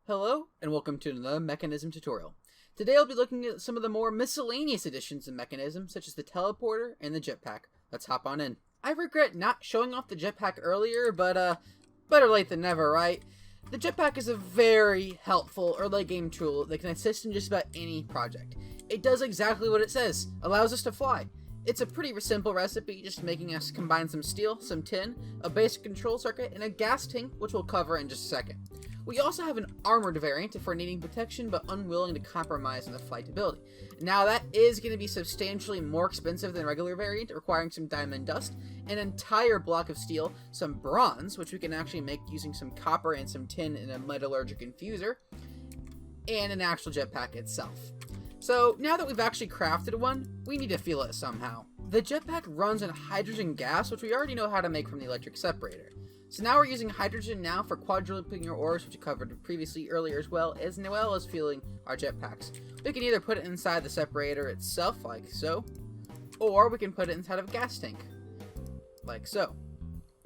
Hello, and welcome to another Mekanism tutorial. Today I'll be looking at some of the more miscellaneous additions of Mekanism, such as the teleporter and the jetpack. Let's hop on in. I regret not showing off the jetpack earlier, but better late than never, right? The jetpack is a very helpful early game tool that can assist in just about any project. It does exactly what it says, allows us to fly. It's a pretty simple recipe, just making us combine some steel, some tin, a basic control circuit, and a gas tank, which we'll cover in just a second. We also have an armored variant for needing protection but unwilling to compromise on the flight ability. Now that is going to be substantially more expensive than the regular variant, requiring some diamond dust, an entire block of steel, some bronze, which we can actually make using some copper and some tin in a metallurgic infuser, and an actual jetpack itself. So now that we've actually crafted one, we need to fuel it somehow. The jetpack runs on hydrogen gas, which we already know how to make from the electric separator. So now we're using hydrogen now for quadrupling our ores, which we covered previously earlier as well as fueling our jetpacks. We can either put it inside the separator itself, like so, or we can put it inside of a gas tank, like so.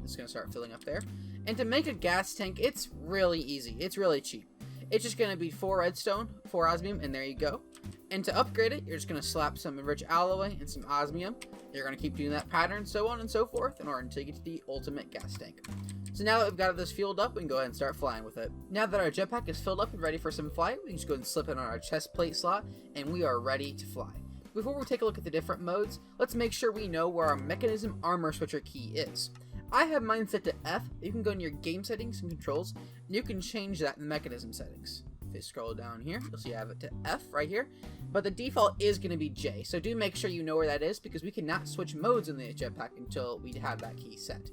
It's going to start filling up there. And to make a gas tank, it's really easy. It's really cheap. It's just going to be 4 redstone, 4 osmium, and there you go. And to upgrade it, you're just going to slap some enriched alloy and some osmium. You're going to keep doing that pattern, so on and so forth, in order until you get to the ultimate gas tank. So now that we've got this fueled up, we can go ahead and start flying with it. Now that our jetpack is filled up and ready for some flight, we can just go ahead and slip it on our chest plate slot, and we are ready to fly. Before we take a look at the different modes, let's make sure we know where our Mekanism armor switcher key is. I have mine set to F. You can go in your game settings and controls, and you can change that in the Mekanism settings. If you scroll down here, you'll see I have it to F right here, but the default is going to be J, so do make sure you know where that is, because we cannot switch modes in the jetpack until we have that key set.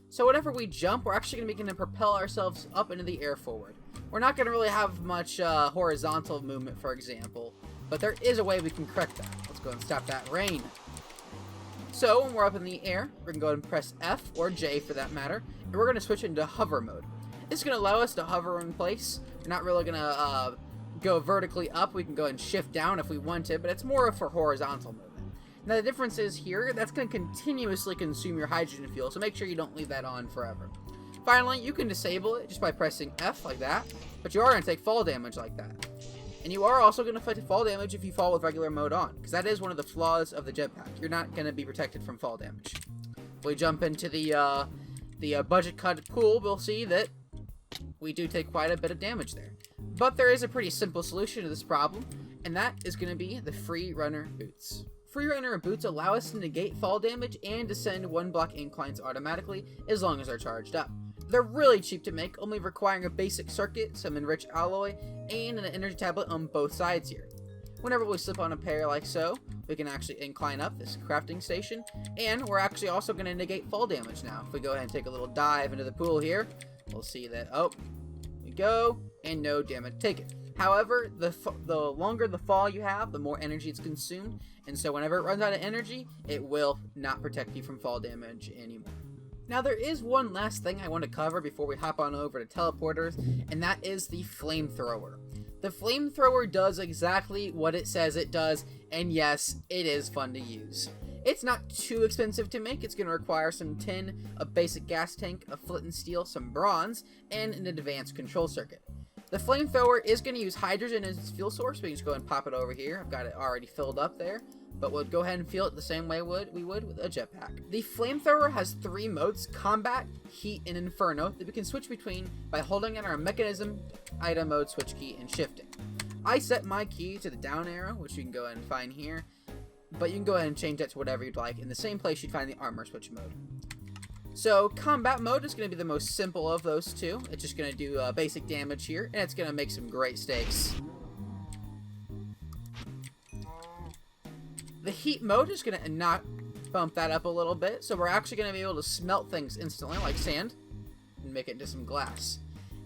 So whenever we jump, we're actually going to propel ourselves up into the air forward. We're not going to really have much horizontal movement, for example, but there is a way we can correct that. Let's go and stop that rain. So when we're up in the air, we're going to go ahead and press F, or J for that matter, and we're going to switch into hover mode. This is going to allow us to hover in place. We're not really going to go vertically up. We can go and shift down if we want to, but it's more for horizontal movement. Now the difference is here, that's going to continuously consume your hydrogen fuel, so make sure you don't leave that on forever. Finally, you can disable it just by pressing F like that, but you are going to take fall damage like that. And you are also going to take fall damage if you fall with regular mode on, because that is one of the flaws of the jetpack. You're not going to be protected from fall damage. If we jump into the budget cut pool, we'll see that we do take quite a bit of damage there. But there is a pretty simple solution to this problem, and that is going to be the free runner boots. Free runner boots allow us to negate fall damage and descend 1 block inclines automatically as long as they're charged up. They're really cheap to make, only requiring a basic circuit, some enriched alloy, and an energy tablet on both sides here. Whenever we slip on a pair like so, we can actually incline up this crafting station, and we're actually also going to negate fall damage now. If we go ahead and take a little dive into the pool here, we'll see that, oh, we go, and no damage taken. However, the longer the fall you have, the more energy it's consumed, and so whenever it runs out of energy, it will not protect you from fall damage anymore. Now there is one last thing I want to cover before we hop on over to teleporters, and that is the Flamethrower. The Flamethrower does exactly what it says it does, and yes, it is fun to use. It's not too expensive to make. It's going to require some tin, a basic gas tank, a flint and steel, some bronze, and an advanced control circuit. The Flamethrower is going to use hydrogen as its fuel source. We can just go ahead and pop it over here. I've got it already filled up there, but we'll go ahead and fuel it the same way we would with a jetpack. The Flamethrower has 3 modes: combat, heat, and inferno, that we can switch between by holding in our Mekanism item mode switch key and shifting. I set my key to the down arrow, which you can go ahead and find here, but you can go ahead and change that to whatever you'd like in the same place you'd find the armor switch mode. So combat mode is going to be the most simple of those two. It's just going to do basic damage here, and it's going to make some great stakes. The heat mode is going to bump that up a little bit, so we're actually going to be able to smelt things instantly, like sand, and make it into some glass.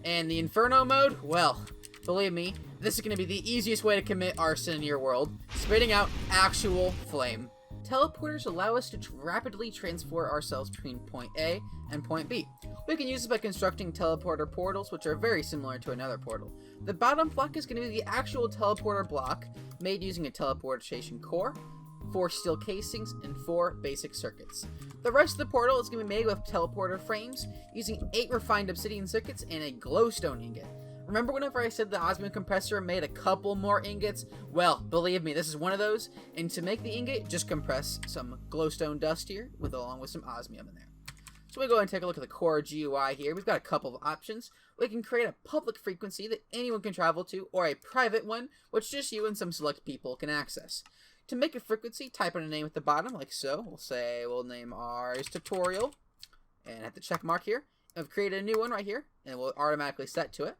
And the inferno mode, well, believe me, this is going to be the easiest way to commit arson in your world, spitting out actual flame. Teleporters allow us to rapidly transport ourselves between point A and point B. We can use this by constructing teleporter portals, which are very similar to another portal. The bottom block is going to be the actual teleporter block, made using a teleportation core, 4 steel casings, and 4 basic circuits. The rest of the portal is going to be made with teleporter frames, using 8 refined obsidian circuits and a glowstone ingot. Remember whenever I said the osmium compressor made a couple more ingots? Well, believe me, this is one of those, and to make the ingot, just compress some glowstone dust here, along with some osmium in there. So we go and take a look at the core GUI here. We've got a couple of options. We can create a public frequency that anyone can travel to, or a private one, which just you and some select people can access. To make a frequency, type in a name at the bottom, like so. We'll name ours tutorial, and hit the check mark here. And we've created a new one right here, and we'll automatically set to it.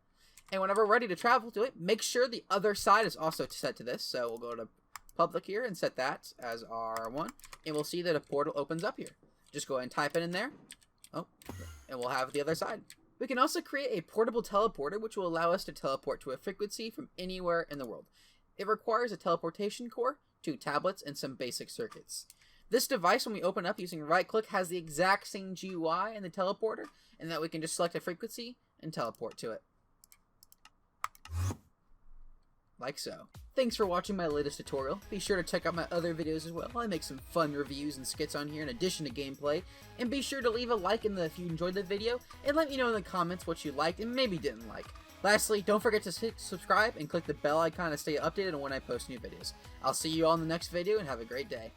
And whenever we're ready to travel to it, make sure the other side is also set to this. So we'll go to public here and set that as R1, and we'll see that a portal opens up here. Just go ahead and type it in there. Oh, and we'll have the other side. We can also create a portable teleporter, which will allow us to teleport to a frequency from anywhere in the world. It requires a teleportation core, 2 tablets, and some basic circuits. This device, when we open up using right-click, has the exact same GUI in the teleporter, and that we can just select a frequency and teleport to it. Like so. Thanks for watching my latest tutorial. Be sure to check out my other videos as well. I make some fun reviews and skits on here in addition to gameplay. And be sure to leave a like if you enjoyed the video, and let me know in the comments what you liked and maybe didn't like. Lastly, don't forget to subscribe and click the bell icon to stay updated on when I post new videos. I'll see you all in the next video, and have a great day.